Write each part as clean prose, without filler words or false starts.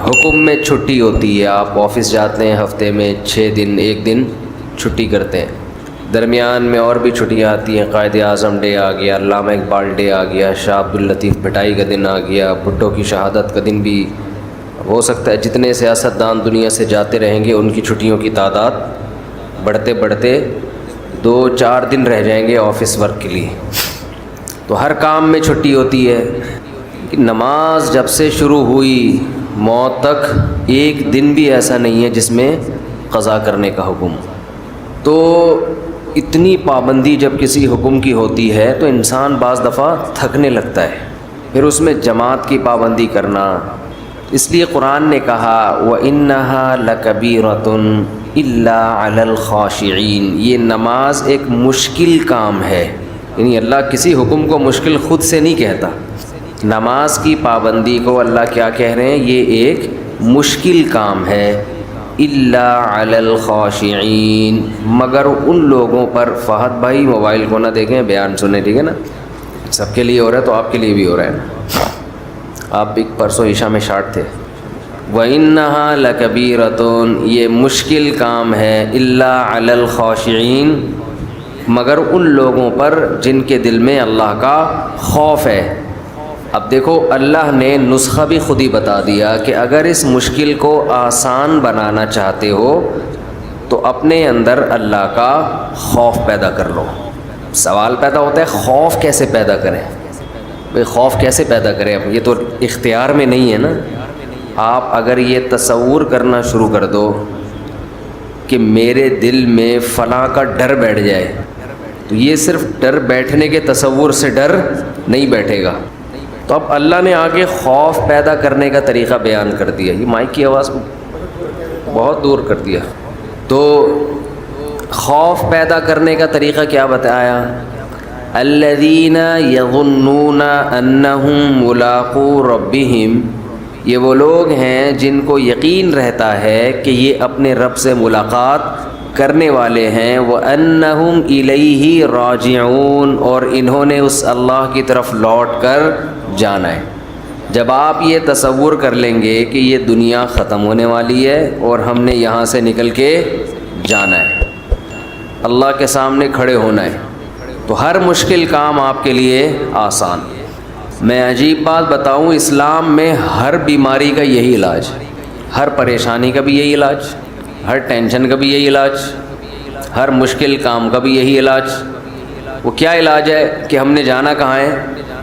حکم میں چھٹی ہوتی ہے، آپ آفس جاتے ہیں، ہفتے میں 6 دن 1 دن چھٹی کرتے ہیں، درمیان میں اور بھی چھٹیاں آتی ہیں، قائد اعظم ڈے آ گیا، علامہ اقبال ڈے آ گیا، شاہ عبداللطیف بھٹائی کا دن آ گیا، بھٹو کی شہادت کا دن بھی ہو سکتا ہے۔ جتنے سیاستدان دنیا سے جاتے رہیں گے ان کی چھٹیوں کی تعداد بڑھتے بڑھتے 2-4 دن رہ جائیں گے آفس ورک کے لیے۔ تو ہر کام میں چھٹی ہوتی ہے۔ نماز جب سے شروع ہوئی موت تک ایک دن بھی ایسا نہیں ہے جس میں قضا کرنے کا حکم۔ تو اتنی پابندی جب کسی حکم کی ہوتی ہے تو انسان بعض دفعہ تھکنے لگتا ہے، پھر اس میں جماعت کی پابندی کرنا۔ اس لیے قرآن نے کہا وَإِنَّهَا لَكَبِيرَةٌ إِلَّا عَلَى الْخَاشِعِينَ، یہ نماز ایک مشکل کام ہے، یعنی اللہ کسی حکم کو مشکل خود سے نہیں کہتا۔ نماز کی پابندی کو اللہ کیا کہہ رہے ہیں؟ یہ ایک مشکل کام ہے۔ الا علی الخاشعین، مگر ان لوگوں پر۔ فہد بھائی موبائل کو نہ دیکھیں، بیان سنیں، ٹھیک ہے نا؟ سب کے لیے ہو رہا ہے تو آپ کے لیے بھی ہو رہا ہے نا۔ آپ بھی پرسوں عشاء میں شارٹ تھے۔ وَإِنَّهَا لَكَبِيرَةٌ، یہ مشکل کام ہے۔ الا علی الخاشعین، مگر ان لوگوں پر جن کے دل میں اللہ کا خوف ہے۔ اب دیکھو اللہ نے نسخہ بھی خود ہی بتا دیا کہ اگر اس مشکل کو آسان بنانا چاہتے ہو تو اپنے اندر اللہ کا خوف پیدا کر لو۔ سوال پیدا ہوتا ہے خوف کیسے پیدا کریں؟ بھئی خوف کیسے پیدا کریں؟ یہ تو اختیار میں نہیں ہے نا۔ آپ اگر یہ تصور کرنا شروع کر دو کہ میرے دل میں فلاں کا ڈر بیٹھ جائے تو یہ صرف ڈر بیٹھنے کے تصور سے ڈر نہیں بیٹھے گا۔ تو اب اللہ نے آگے خوف پیدا کرنے کا طریقہ بیان کر دیا۔ یہ مائک کی آواز بہت دور کر دیا۔ تو خوف پیدا کرنے کا طریقہ کیا بتایا؟ الذین یظنون انہم ملاقو ربہم، یہ وہ لوگ ہیں جن کو یقین رہتا ہے کہ یہ اپنے رب سے ملاقات کرنے والے ہیں۔ وَأَنَّهُمْ إِلَيْهِ رَاجِعُونَ، اور انہوں نے اس اللہ کی طرف لوٹ کر جانا ہے۔ جب آپ یہ تصور کر لیں گے کہ یہ دنیا ختم ہونے والی ہے اور ہم نے یہاں سے نکل کے جانا ہے، اللہ کے سامنے کھڑے ہونا ہے، تو ہر مشکل کام آپ کے لیے آسان۔ میں عجیب بات بتاؤں، اسلام میں ہر بیماری کا یہی علاج، ہر پریشانی کا بھی یہی علاج، ہر ٹینشن کا بھی یہی علاج، ہر مشکل کام کا بھی یہی علاج۔ وہ کیا علاج ہے کہ ہم نے جانا کہاں ہے؟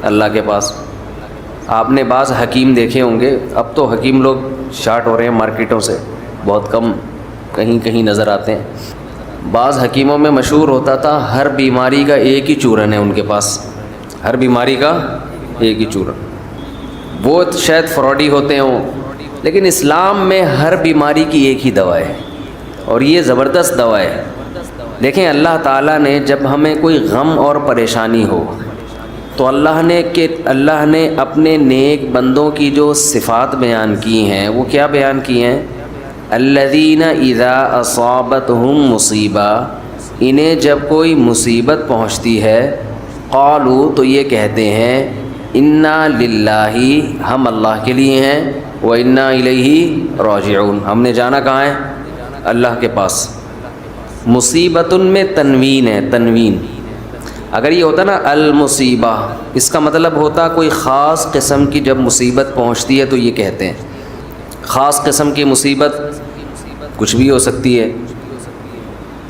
اللہ کے پاس۔ آپ نے بعض حکیم دیکھے ہوں گے، اب تو حکیم لوگ شارٹ ہو رہے ہیں مارکیٹوں سے، بہت کم کہیں کہیں نظر آتے ہیں۔ بعض حکیموں میں مشہور ہوتا تھا ہر بیماری کا ایک ہی چورن ہے ان کے پاس، ہر بیماری کا ایک ہی چورن۔ وہ شاید فراڈی ہوتے ہوں، لیکن اسلام میں ہر بیماری کی ایک ہی دوا ہے، اور یہ زبردست دوا ہے۔ دیکھیں اللہ تعالیٰ نے جب ہمیں کوئی غم اور پریشانی ہو تو اللہ نے اپنے نیک بندوں کی جو صفات بیان کی ہیں وہ کیا بیان کی ہیں؟ الذین اذا اصابتہم مصیبہ، انہیں جب کوئی مصیبت پہنچتی ہے، قالوا، تو یہ کہتے ہیں، انا للہ، ہم اللہ کے لیے ہیں، وانا الیہ راجعون، ہم نے جانا کہاں ہے؟ اللہ کے پاس۔ مصیبتن میں تنوین ہے، تنوین۔ اگر یہ ہوتا نا المصیبہ، اس کا مطلب ہوتا کوئی خاص قسم کی جب مصیبت پہنچتی ہے تو یہ کہتے ہیں۔ خاص قسم کی مصیبت کچھ بھی ہو سکتی ہے،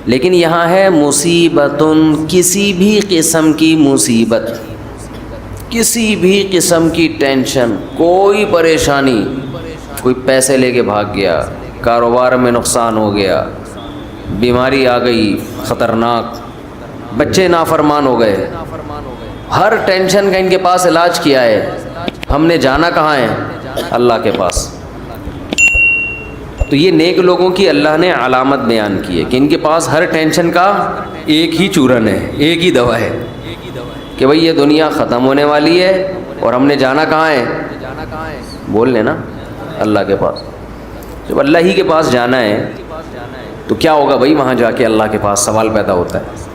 لیکن یہاں ہے مصیبتن، کسی بھی قسم کی مصیبت، کسی بھی قسم کی ٹینشن، کوئی پریشانی، کوئی پیسے لے کے بھاگ گیا، کاروبار میں نقصان ہو گیا، بیماری آ گئی خطرناک، بچے نافرمان ہو گئے، ہر ٹینشن کا ان کے پاس علاج کیا ہے۔ ہم نے جانا کہاں ہے؟ اللہ کے پاس۔ تو یہ نیک لوگوں کی اللہ نے علامت بیان کی ہے کہ ان کے پاس ہر ٹینشن کا ایک ہی چورن ہے، ایک ہی دوا ہے، کہ بھئی یہ دنیا ختم ہونے والی ہے اور ہم نے جانا کہاں ہے؟ بول لینا اللہ کے پاس۔ جب اللہ ہی کے پاس جانا ہے تو کیا ہوگا بھائی وہاں جا کے؟ اللہ کے پاس سوال پیدا ہوتا ہے،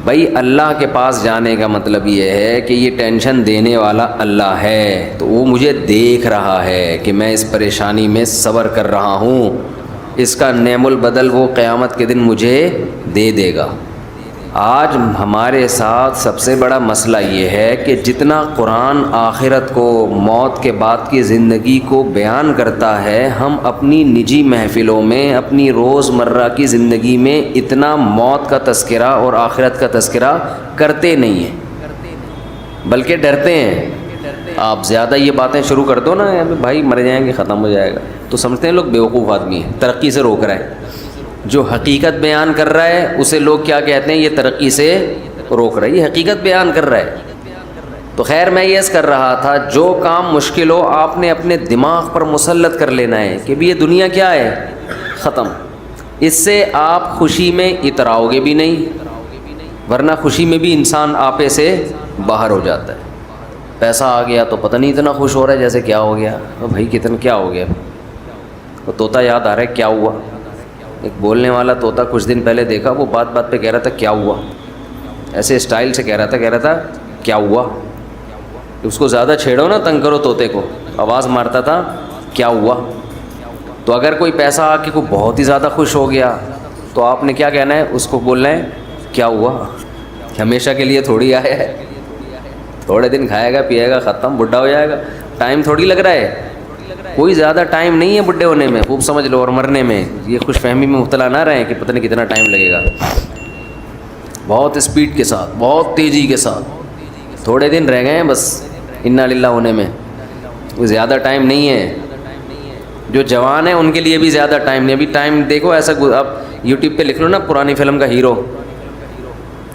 بھائی اللہ کے پاس جانے کا مطلب یہ ہے کہ یہ ٹینشن دینے والا اللہ ہے، تو وہ مجھے دیکھ رہا ہے کہ میں اس پریشانی میں صبر کر رہا ہوں، اس کا نعم البدل وہ قیامت کے دن مجھے دے دے گا۔ آج ہمارے ساتھ سب سے بڑا مسئلہ یہ ہے کہ جتنا قرآن آخرت کو، موت کے بعد کی زندگی کو بیان کرتا ہے، ہم اپنی نجی محفلوں میں، اپنی روز مرہ کی زندگی میں اتنا موت کا تذکرہ اور آخرت کا تذکرہ کرتے نہیں ہیں، بلکہ ڈرتے ہیں۔ آپ زیادہ یہ باتیں شروع کر دو نا، بھائی مر جائیں گے، ختم ہو جائے گا، تو سمجھتے ہیں لوگ بیوقوف آدمی ہیں، ترقی سے روک رہا ہے۔ جو حقیقت بیان کر رہا ہے اسے لوگ کیا کہتے ہیں؟ یہ ترقی سے روک رہا ہے، یہ حقیقت بیان کر رہا ہے۔ تو خیر میں یہ کر رہا تھا، جو کام مشکل ہو آپ نے اپنے دماغ پر مسلط کر لینا ہے کہ بھی یہ دنیا کیا ہے؟ ختم۔ اس سے آپ خوشی میں اتراؤ گے بھی نہیں، ورنہ خوشی میں بھی انسان آپے سے باہر ہو جاتا ہے۔ پیسہ آ گیا تو پتہ نہیں اتنا خوش ہو رہا ہے جیسے کیا ہو گیا، بھائی کتنا کیا ہو گیا؟ وہ طوطا یاد آ رہا ہے، کیا ہوا؟ ایک بولنے والا طوطا کچھ دن پہلے دیکھا، وہ بات بات پہ کہہ رہا تھا کیا ہوا، ایسے اسٹائل سے کہہ رہا تھا کیا ہوا۔ اس کو زیادہ چھیڑو نا، تنگ کرو طوطے کو، آواز مارتا تھا کیا ہوا۔ تو اگر کوئی پیسہ آ کے کوئی بہت ہی زیادہ خوش ہو گیا تو آپ نے کیا کہنا ہے؟ اس کو بولنا ہے کیا ہوا، ہمیشہ کے لیے تھوڑی آیا ہے، تھوڑے دن کھائے گا پیے گا، ختم، بڈھا ہو جائے گا، ٹائم تھوڑی لگ رہا ہے، کوئی زیادہ ٹائم نہیں ہے بڈھے ہونے میں، خوب سمجھ لو، اور مرنے میں۔ یہ خوش فہمی میں مبتلا نہ رہیں کہ پتہ نہیں کتنا ٹائم لگے گا۔ بہت اسپیڈ کے ساتھ، بہت تیزی کے ساتھ، تھوڑے دن رہ گئے ہیں بس انا للہ ہونے میں، کوئی زیادہ ٹائم نہیں ہے۔ جو جوان ہیں ان کے لیے بھی زیادہ ٹائم نہیں، ابھی ٹائم دیکھو ایسا، اب یوٹیوب پہ لکھ لو نا پرانی فلم کا ہیرو،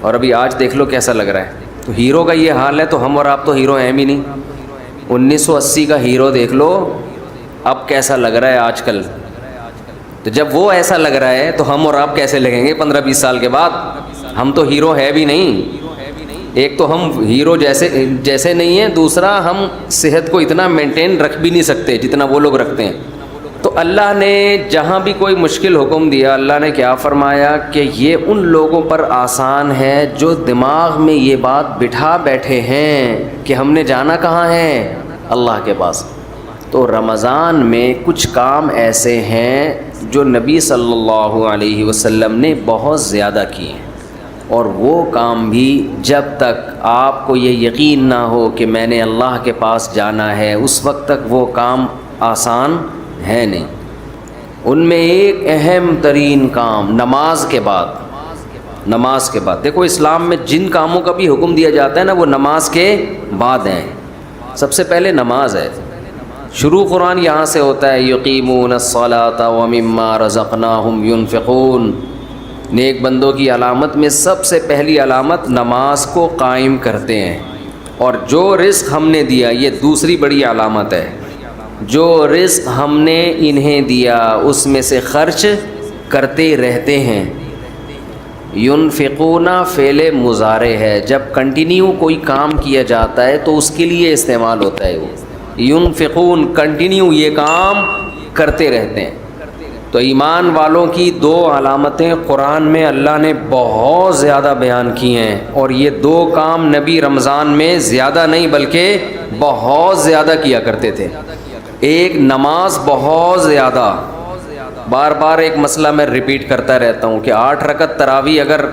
اور ابھی آج دیکھ لو کیسا لگ رہا ہے۔ تو ہیرو کا یہ حال ہے تو ہم اور آپ تو ہیرو ہیں بھی نہیں۔ 1980 کا ہیرو دیکھ لو اب کیسا لگ رہا ہے آج کل، تو جب وہ ایسا لگ رہا ہے تو ہم اور آپ کیسے لگیں گے 15-20 سال کے بعد؟ ہم تو ہیرو ہے بھی نہیں، ایک تو ہم ہیرو جیسے نہیں ہیں، دوسرا ہم صحت کو اتنا مینٹین رکھ بھی نہیں سکتے جتنا وہ لوگ رکھتے ہیں۔ تو اللہ نے جہاں بھی کوئی مشکل حکم دیا، اللہ نے کیا فرمایا کہ یہ ان لوگوں پر آسان ہے جو دماغ میں یہ بات بٹھا بیٹھے ہیں کہ ہم نے جانا کہاں ہے؟ اللہ کے پاس۔ تو رمضان میں کچھ کام ایسے ہیں جو نبی صلی اللہ علیہ وسلم نے بہت زیادہ کیے ہیں، اور وہ کام بھی جب تک آپ کو یہ یقین نہ ہو کہ میں نے اللہ کے پاس جانا ہے، اس وقت تک وہ کام آسان ہے نہیں۔ ان میں ایک اہم ترین کام نماز کے بعد دیکھو اسلام میں جن کاموں کا بھی حکم دیا جاتا ہے نا، وہ نماز کے بعد ہیں۔ سب سے پہلے نماز ہے، شروع قرآن یہاں سے ہوتا ہے، یقیمون الصلاۃ ومما رزقناہم ینفقون۔ نیک بندوں کی علامت میں سب سے پہلی علامت نماز کو قائم کرتے ہیں، اور جو رزق ہم نے دیا، یہ دوسری بڑی علامت ہے، جو رزق ہم نے انہیں دیا اس میں سے خرچ کرتے رہتے ہیں۔ ینفقون فعل مضارع ہے، جب کنٹینیو کوئی کام کیا جاتا ہے تو اس کے لیے استعمال ہوتا ہے وہ ینفقون، کنٹینیو یہ کام کرتے رہتے ہیں۔ تو ایمان والوں کی دو علامتیں قرآن میں اللہ نے بہت زیادہ بیان کی ہیں، اور یہ دو کام نبی رمضان میں زیادہ نہیں بلکہ بہت زیادہ کیا کرتے تھے۔ ایک نماز بہت زیادہ، بار بار ایک مسئلہ میں ریپیٹ کرتا رہتا ہوں کہ 8 رکعت تراویح اگر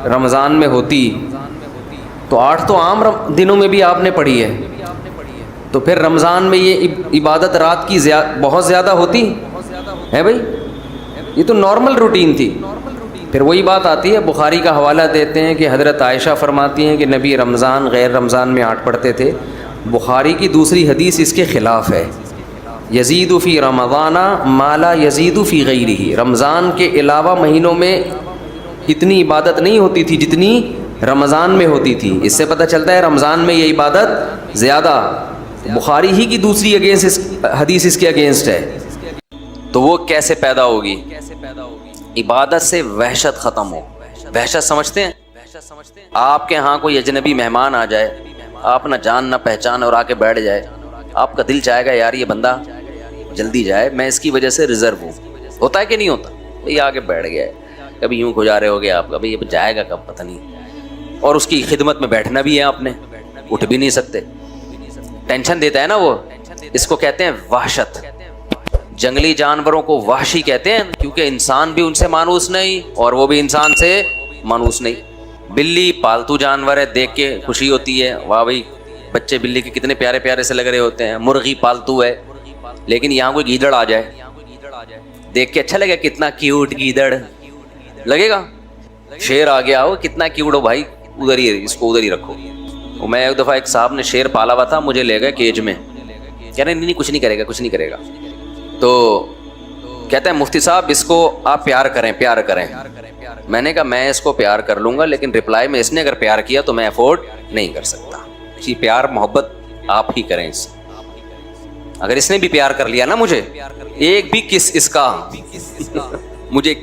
رمضان میں ہوتی تو 8 تو عام دنوں میں بھی آپ نے پڑھی ہے، تو پھر رمضان میں یہ عبادت رات کی بہت زیادہ ہوتی ہے بھائی، یہ تو نارمل روٹین تھی۔ پھر وہی بات آتی ہے، بخاری کا حوالہ دیتے ہیں کہ حضرت عائشہ فرماتی ہیں کہ نبی رمضان غیر رمضان میں 8 پڑھتے تھے۔ بخاری کی دوسری حدیث اس کے خلاف ہے، یزید فی رمضان ما لا یزید فی غیرہ، رمضان کے علاوہ مہینوں میں اتنی عبادت نہیں ہوتی تھی جتنی رمضان میں ہوتی تھی۔ اس سے پتہ چلتا ہے رمضان میں یہ عبادت زیادہ، بخاری ہی کی دوسری حدیث اس کے اگینسٹ ہے۔ تو وہ کیسے پیدا ہوگی؟ عبادت سے وحشت ختم ہو۔ وحشت سمجھتے ہیں؟ آپ کے ہاں کوئی اجنبی مہمان آ جائے، آپ نہ جان نہ پہچان، اور آ کے بیٹھ جائے، آپ کا دل چاہے گا یار یہ بندہ جلدی جائے، میں اس کی وجہ سے ریزرو ہوں۔ ہوتا ہے کہ نہیں ہوتا؟ یہ آ کے بیٹھ گیا ہے، کبھی یوں گزارے ہو گیا آپ کا، بھائی یہ جائے گا کب پتہ نہیں۔ اور اس کی خدمت میں بیٹھنا بھی ہے آپ نے, اٹھ بھی نہیں سکتے. ٹینشن دیتا ہے نا وہ, اس کو کہتے ہیں وحشت. جنگلی جانوروں کو وحشی کہتے ہیں کیونکہ انسان بھی ان سے مانوس نہیں اور وہ بھی انسان سے مانوس نہیں. بلی پالتو جانور ہے, دیکھ کے خوشی ہوتی ہے, واہ بھائی بچے بلی کے کتنے پیارے پیارے سے لگ رہے ہوتے ہیں. مرغی پالتو ہے, لیکن یہاں کوئی گیدڑ آ جائے دیکھ کے اچھا لگے, کتنا کیوٹ گیدڑ لگے گا. شیر آ گیا ہو, کتنا کیوٹ ہو بھائی, ادھر ہی اس کو ادھر ہی رکھو. میں ایک دفعہ ایک صاحب نے شیر پالا ہوا تھا, مجھے لے گئے کیج میں, کہہ رہے نہیں کچھ نہیں کرے گا, کچھ نہیں کرے گا. تو کہتے ہیں مفتی صاحب اس کو آپ پیار کریں, پیار کریں. میں نے کہا میں اس کو پیار کر لوں گا, لیکن رپلائی میں اس نے اگر پیار کیا تو میں افورڈ نہیں کر سکتا. جی پیار محبت آپ ہی کریں اس سے. اگر اس نے بھی پیار کر لیا نا مجھے, ایک بھی کس اس کا مجھے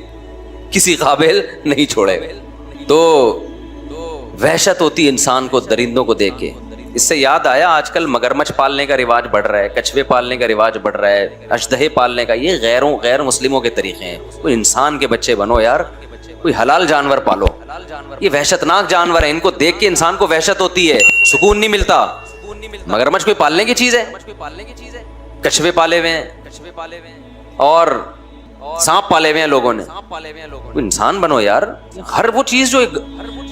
کسی قابل نہیں چھوڑے. تو وحشت ہوتی انسان کو درندوں کو دیکھ کے. اس سے یاد آیا آج کل مگرمچھ پالنے کا رواج بڑھ رہا ہے, کچھوے پالنے کا رواج بڑھ رہا ہے, اژدہے پالنے کا. یہ غیر مسلموں کے طریقے ہیں. کوئی انسان کے بچے بنو یار, کوئی حلال جانور پالو. یہ وحشتناک جانور ہیں, ان کو دیکھ کے انسان کو وحشت ہوتی ہے, سکون نہیں ملتا. مگرمچھ کوئی پالنے کی چیز ہے, کچھوے پالے ہوئے ہیں اور سانپ پالے ہوئے ہیں لوگوں نے. انسان بنو یار. ہر وہ چیز جو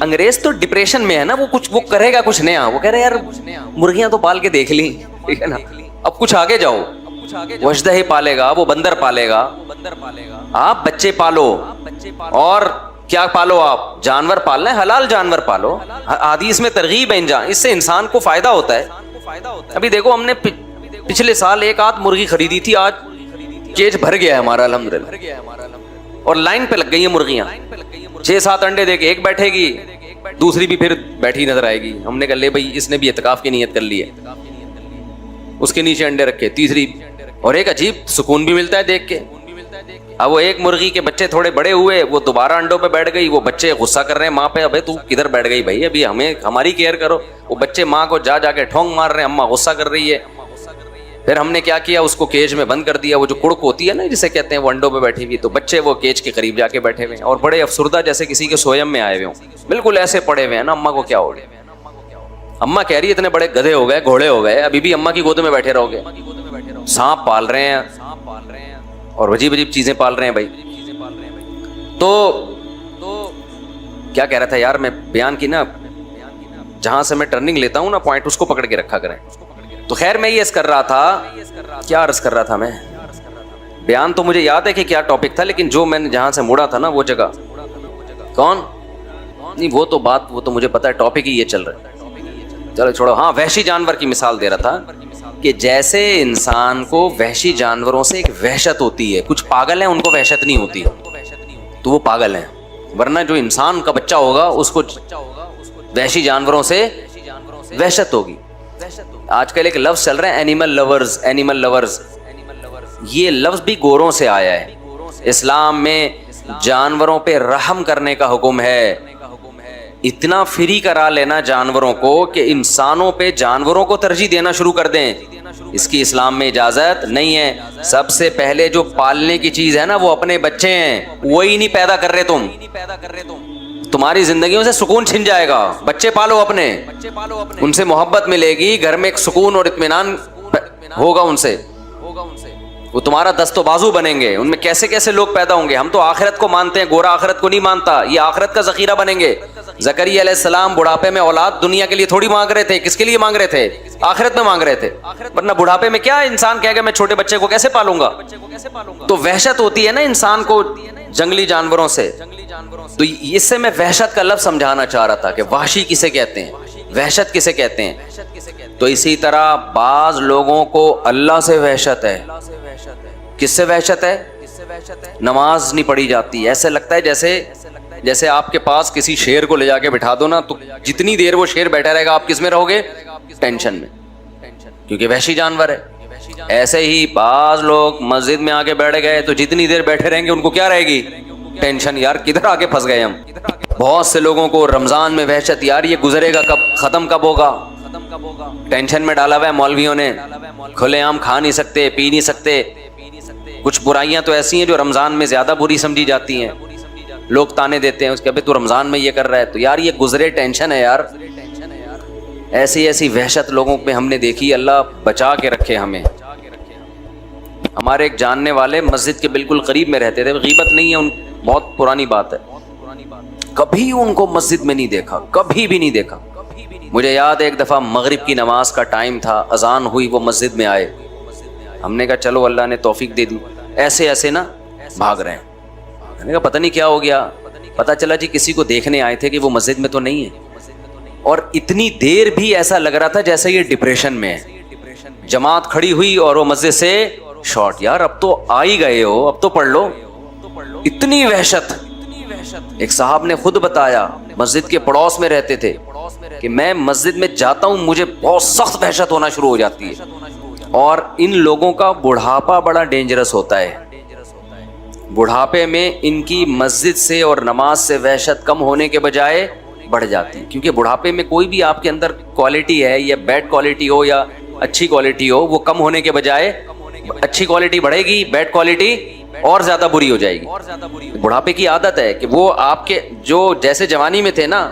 انگریز تو ڈپریشن میں ہے نا, وہ کرے گا کچھ نیا. وہ کہہ رہے یار مرغیاں تو پال کے دیکھ لی, ٹھیک ہے نا, اب کچھ آگے جاؤ. وہ اژدہے پالے گا, وہ بندر پالے گا. آپ بچے پالو, اور کیا پالو, آپ جانور پالنا ہے, حلال جانور پالو. حدیث میں ترغیب ہے اس سے انسان کو فائدہ ہوتا ہے. ابھی دیکھو ہم نے پچھلے سال ایک آدھ مرغی خریدی تھی, آج کیج بھر گیا ہے ہمارا الحمدللہ, اور لائن پہ لگ گئی ہیں مرغیاں. 6-7 انڈے دے کے ایک بیٹھے گی, دوسری بھی پھر بیٹھی نظر آئے گی. ہم نے کہا لے بھائی اس نے بھی اعتکاف کی نیت کر لی ہے, اس کے نیچے انڈے رکھے, تیسری. اور ایک عجیب سکون بھی ملتا ہے دیکھ کے. اب وہ ایک مرغی کے بچے تھوڑے بڑے ہوئے, وہ دوبارہ انڈوں پہ بیٹھ گئی. وہ بچے غصہ کر رہے ہیں ماں پہ, ابے تو کدھر بیٹھ گئی بھائی, ابھی ہماری کیئر کرو. وہ بچے ماں کو جا کے ٹھونگ مار رہے ہیں, اماں غصہ کر رہی ہے. پھر ہم نے کیا کیا, اس کو کیج میں بند کر دیا. وہ جو کڑک ہوتی ہے نا جسے کہتے ہیں, وہ انڈوں پہ بیٹھی ہوئی, تو بچے وہ کیج کے قریب جا کے بیٹھے ہوئے ہیں اور بڑے افسردہ جیسے کسی کے سویم میں آئے ہوئے ہوں, بالکل ایسے پڑے ہوئے ہیں نا. اماں کو کیا ہو گیا, اماں کہہ رہی ہے اتنے بڑے گدھے ہو گئے, گھوڑے ہو گئے, ابھی بھی اماں کی گود میں بیٹھے رہو گے. سانپ پال رہے ہیں اور عجیب عجیب چیزیں پال رہے ہیں بھائی. تو کیا کہہ رہا تھا یار, میں بیان کی نا, جہاں سے میں ٹرننگ لیتا ہوں نا پوائنٹ, اس کو پکڑ کے رکھا کریں. تو خیر میں یہ عرض کر رہا تھا, کیا عرض کر رہا تھا میں, بیان تو مجھے یاد ہے کہ کیا ٹاپک تھا, لیکن جو میں نے جہاں سے مڑا تھا نا وہ جگہ کون نہیں, وہ تو بات وہ تو مجھے پتا ہے, ٹاپک ہی یہ چل رہا ہے. چلو چھوڑو. ہاں وحشی جانور کی مثال دے رہا تھا کہ جیسے انسان کو وحشی جانوروں سے ایک وحشت ہوتی ہے. کچھ پاگل ہیں ان کو وحشت نہیں ہوتی, تو وہ پاگل ہیں. ورنہ جو انسان کا بچہ ہوگا اس کو وحشی جانوروں سے وحشت ہوگی. آج کل ایک لفظ چل رہا ہے اینیمل لورز, اینیمل لورز. یہ لفظ بھی گوروں سے آیا ہے. اسلام میں جانوروں پہ رحم کرنے کا حکم ہے. اتنا فری کرا لینا جانوروں کو کہ انسانوں پہ جانوروں کو ترجیح دینا شروع کر دیں, اس کی اسلام میں اجازت نہیں ہے. سب سے پہلے جو پالنے کی چیز ہے نا وہ اپنے بچے ہیں, وہی نہیں پیدا کر رہے تم. تمہاری زندگیوں سے سکون چھن جائے گا. بچے پالو اپنے, ان سے محبت ملے گی, گھر میں ایک سکون اور اطمینان ہوگا ان سے. وہ تمہارا دست و بازو بنیں گے. ان میں کیسے کیسے لوگ پیدا ہوں گے. ہم تو آخرت کو مانتے ہیں, گورا آخرت کو نہیں مانتا. یہ آخرت کا ذخیرہ بنیں گے. زکریا علیہ السلام بڑھاپے میں اولاد دنیا کے لیے تھوڑی مانگ رہے تھے, کس کے لیے مانگ رہے تھے, آخرت میں مانگ رہے تھے. ورنہ بڑھاپے میں کیا انسان کہے گا میں چھوٹے بچے کو کیسے پالوں گا. تو وحشت ہوتی ہے نا انسان کو جنگلی جانوروں سے. تو اس سے میں وحشت کا لفظ سمجھانا چاہ رہا تھا کہ وحشی کسے کہتے ہیں, وحشت کسے کہتے ہیں. تو اسی طرح بعض لوگوں کو اللہ سے وحشت ہے. کس سے وحشت ہے, نماز نہیں پڑھی جاتی. ایسے لگتا ہے جیسے آپ کے پاس کسی شیر کو لے جا کے بٹھا دو نا, تو جتنی دیر وہ شیر بیٹھا رہے گا آپ کس میں رہو گے, ٹینشن میں, کیونکہ وحشی جانور ہے. ایسے ہی بعض لوگ مسجد میں آ کے بیٹھ گئے تو جتنی دیر بیٹھے رہیں گے ان کو کیا رہے گی, ٹینشن. یار کدھر آ کے پھنس گئے ہم. بہت سے لوگوں کو رمضان میں وحشت, یار یہ گزرے گا کب, ختم کب ہوگا. ٹینشن میں ڈالا ہوا ہے مولویوں نے. کھلے عام کھا نہیں سکتے, پی نہیں سکتے. کچھ برائیاں تو ایسی ہیں جو رمضان میں زیادہ بری سمجھی جاتی ہیں. لوگ تانے دیتے ہیں اس کے، ابھی تو رمضان میں یہ کر رہا ہے. تو یار یہ گزرے ٹینشن ہے یار. ایسی ایسی وحشت لوگوں پہ ہم نے دیکھی. اللہ بچا کے رکھے ہمیں. ہمارے ایک جاننے والے مسجد کے بالکل قریب میں رہتے تھے، غیبت نہیں ہے، ان بہت پرانی بات ہے، کبھی ان کو مسجد میں نہیں دیکھا، کبھی بھی نہیں دیکھا. مجھے یاد ہے ایک دفعہ مغرب کی نماز کا ٹائم تھا، اذان ہوئی، وہ مسجد میں آئے. ہم نے کہا چلو اللہ نے توفیق دے دی. ایسے ایسے نا بھاگ رہے ہیں. میں نے کہا پتہ نہیں کیا ہو گیا. پتہ چلا جی کسی کو دیکھنے آئے تھے کہ وہ مسجد میں تو نہیں ہے. اور اتنی دیر بھی ایسا لگ رہا تھا جیسے یہ ڈپریشن میں ہے. جماعت کھڑی ہوئی اور وہ مسجد سے شارٹ. یار اب تو آ ہی گئے ہو، اب تو پڑھ لو. اتنی وحشت. ایک صاحب نے خود بتایا، مسجد کے پڑوس میں رہتے تھے، کہ میں مسجد میں جاتا ہوں مجھے بہت سخت وحشت ہونا شروع ہو جاتی ہے. اور ان لوگوں کا بڑھاپا بڑا ڈینجرس ہوتا ہے. بڑھاپے میں ان کی مسجد سے اور نماز سے وحشت کم ہونے کے بجائے بڑھ جاتی ہے. کیونکہ بڑھاپے میں کوئی بھی آپ کے اندر کوالٹی ہے، یا بیڈ کوالٹی ہو یا اچھی کوالٹی ہو، وہ کم ہونے کے بجائے اچھی کوالٹی بڑھے گی، بیڈ کوالٹی اور زیادہ بری ہو جائے گی. بڑھاپے کی عادت ہے کہ وہ آپ کے جو جیسے جوانی میں تھے نا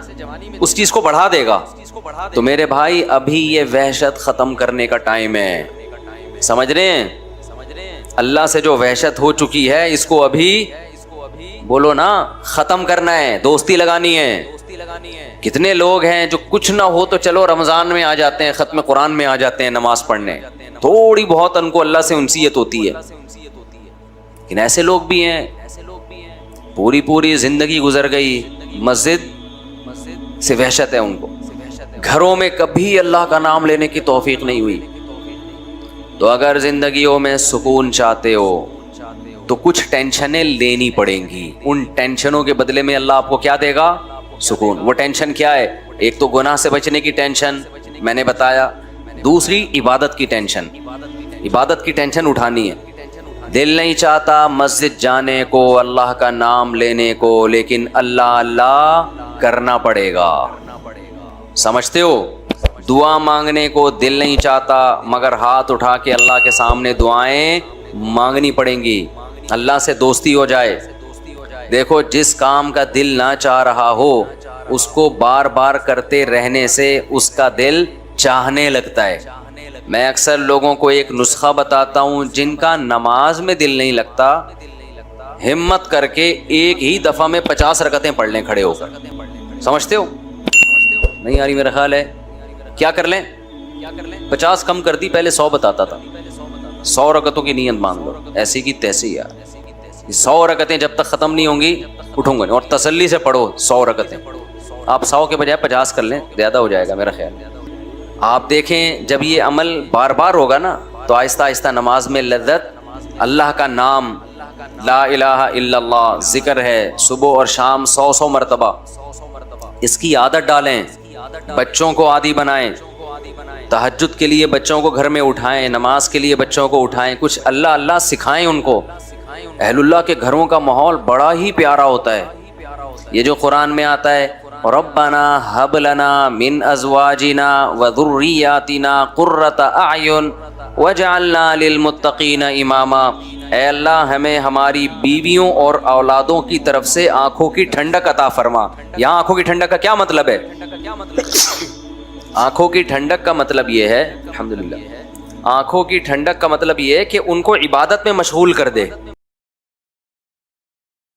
اس چیز کو بڑھا دے گا. تو میرے بھائی ابھی یہ وحشت ختم کرنے کا ٹائم ہے. سمجھ رہے ہیں؟ اللہ سے جو وحشت ہو چکی ہے اس کو ابھی بولو نا ختم کرنا ہے، دوستی لگانی ہے. کتنے لوگ ہیں جو کچھ نہ ہو تو چلو رمضان میں آ جاتے ہیں، ختم قرآن میں آ جاتے ہیں نماز پڑھنے، تھوڑی بہت ان کو اللہ سے انسیت ہوتی ہے. لیکن ایسے لوگ بھی ہیں پوری زندگی گزر گئی مسجد سے وحشت ہے ان کو، گھروں میں کبھی اللہ کا نام لینے کی توفیق نہیں ہوئی. تو اگر زندگیوں میں سکون چاہتے ہو تو کچھ ٹینشنیں لینی پڑیں گی. ان ٹینشنوں کے بدلے میں اللہ آپ کو کیا دے گا؟ سکون. وہ ٹینشن کیا ہے؟ ایک تو گناہ سے بچنے کی ٹینشن میں نے بتایا، دوسری عبادت کی ٹینشن. عبادت کی ٹینشن اٹھانی ہے. دل نہیں چاہتا مسجد جانے کو، اللہ کا نام لینے کو، لیکن اللہ اللہ کرنا پڑے گا. سمجھتے ہو؟ دعا مانگنے کو دل نہیں چاہتا، مگر ہاتھ اٹھا کے اللہ کے سامنے دعائیں مانگنی پڑیں گی. اللہ سے دوستی ہو جائے. دیکھو جس کام کا دل نہ چاہ رہا ہو اس کو بار بار کرتے رہنے سے اس کا دل چاہنے لگتا ہے. میں اکثر لوگوں کو ایک نسخہ بتاتا ہوں، جن کا نماز میں دل نہیں لگتا ہمت کر کے ایک ہی دفعہ میں 50 رکعتیں پڑھ لیں کھڑے ہو کر. سمجھتے ہو؟ نہیں آ رہی میرا خیال ہے. کیا کر لیں؟ 50 کم کر دی، پہلے 100 بتاتا تھا. 100 رکعتوں کی نیت مان لو، ایسی کی تیسی یار. 100 رکعتیں جب تک ختم نہیں ہوں گی اٹھوں گا. اور تسلی سے پڑھو 100 رکعتیں. آپ 100 کے بجائے 50 کر لیں، زیادہ ہو جائے گا میرا خیال. آپ دیکھیں جب یہ عمل بار بار ہوگا نا تو آہستہ آہستہ نماز میں لذت، اللہ کا نام، لا الہ الا اللہ ذکر ہے صبح اور شام 100 مرتبہ، اس کی عادت ڈالیں. بچوں کو عادی بنائیں. تہجد کے لیے بچوں کو گھر میں اٹھائیں، نماز کے لیے بچوں کو اٹھائیں، کچھ اللہ اللہ سکھائیں ان کو. اہل اللہ کے گھروں کا ماحول بڑا ہی پیارا ہوتا ہے. یہ جو قرآن میں آتا ہے ربنا ہب لنا من ازواجنا وذریاتنا قرۃ اعین وجعلنا للمتقین اماما. اے اللہ ہمیں ہماری بیویوں اور اولادوں کی طرف سے آنکھوں کی ٹھنڈک عطا فرما. یہاں آنکھوں کی ٹھنڈک کا کیا مطلب ہے؟ آنکھوں کی ٹھنڈک کا مطلب یہ ہے، الحمدللہ، آنکھوں کی ٹھنڈک کا مطلب یہ ہے کہ ان کو عبادت میں مشغول کر دے.